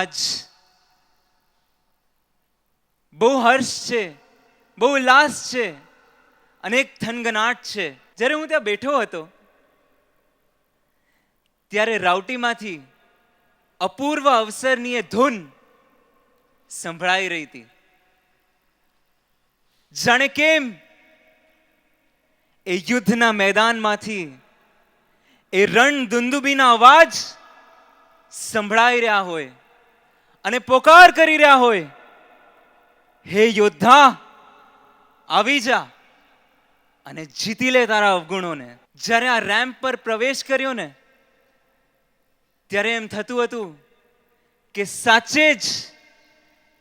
આજ બહુ હર્ષ છે, બહુ ઉલ્લાસ છે અને એક થનગનાટ છે. જ્યારે હું ત્યાં બેઠો હતો ત્યારે રાવટીમાંથી અપૂર્વ અવસરની એ ધૂન સંભળાઈ રહી હતી. જાણે કેમ એ યુદ્ધના મેદાનમાંથી એ રણ દુંદુબીના અવાજ સંભળાઈ રહ્યા હોય અને પોકાર કરી રહ્યા હોય, હે યોદ્ધા આવી જા અને જીતી લે તારા અવગુણોને. જ્યારે આ રેમ્પ પર પ્રવેશ કર્યો ને ત્યારે એમ થતું હતું કે સાચે જ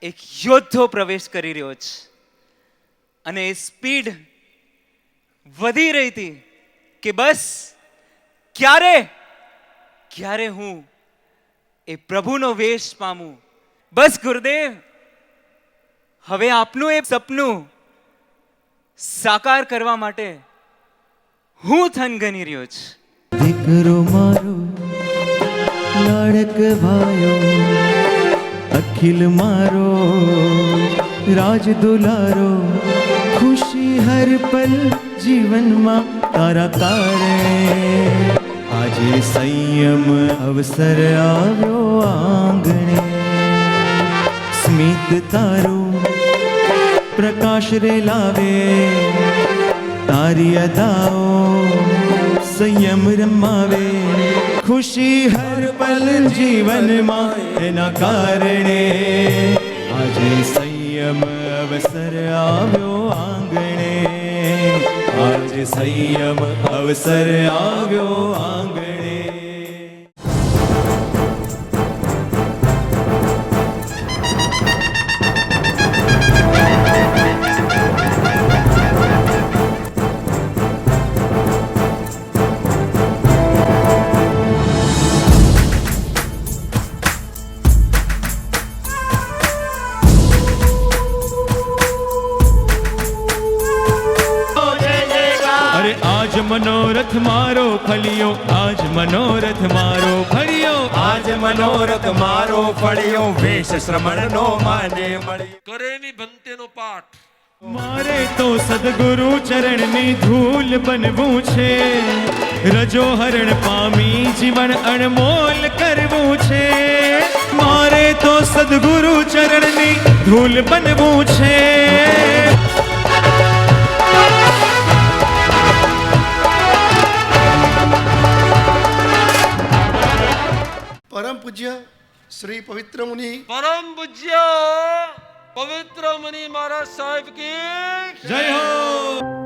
એક યોદ્ધો પ્રવેશ કરી રહ્યો છે. અને એ સ્પીડ વધી રહી હતી કે બસ ક્યારે હું એ પ્રભુનો વેશ પામું. બસ ગુરુદેવ, હવે આપનું એ સપનું સાકાર કરવા માટે હું થનગની રહ્યો છું. દીકરો મારો લાડક ભાયો, અખિલ મારો રાજ દુલારો, ખુશી હર પલ જીવનમાં તારા કારણે. આજે સંયમ અવસર આવ્યો આંગણે, સ્મિત તારું પ્રકાશ રે લાવે, તારી અદાઓ સંયમ રમાવે. ખુશી હર પલ જીવનમાં એના કારણે, આજે સંયમ અવસર આવ્યો આંગણે, આજે સંયમ અવસર આવ્યો આંગણે. આજ મનોરથ મારો ફળિયો, આજ મનોરથ મારો ફળિયો, આજ મનોરથ મારો ફળિયો, વેશ શ્રમણનો માને મળ્યો. કરેની ભંતેનો પાઠ. મારે તો સદગુરુ ચરણની ધૂલ બનવું છે, રજો હરણ પામી જીવન અણમોલ કરવું છે. મારે તો સદગુરુ ચરણની ધૂલ બનવું છે. પરમ પૂજ્ય શ્રી પવિત્ર મુનિ પરમ પૂજ્ય પવિત્ર મુનિ મહારાજ સાહેબ કી જય હો.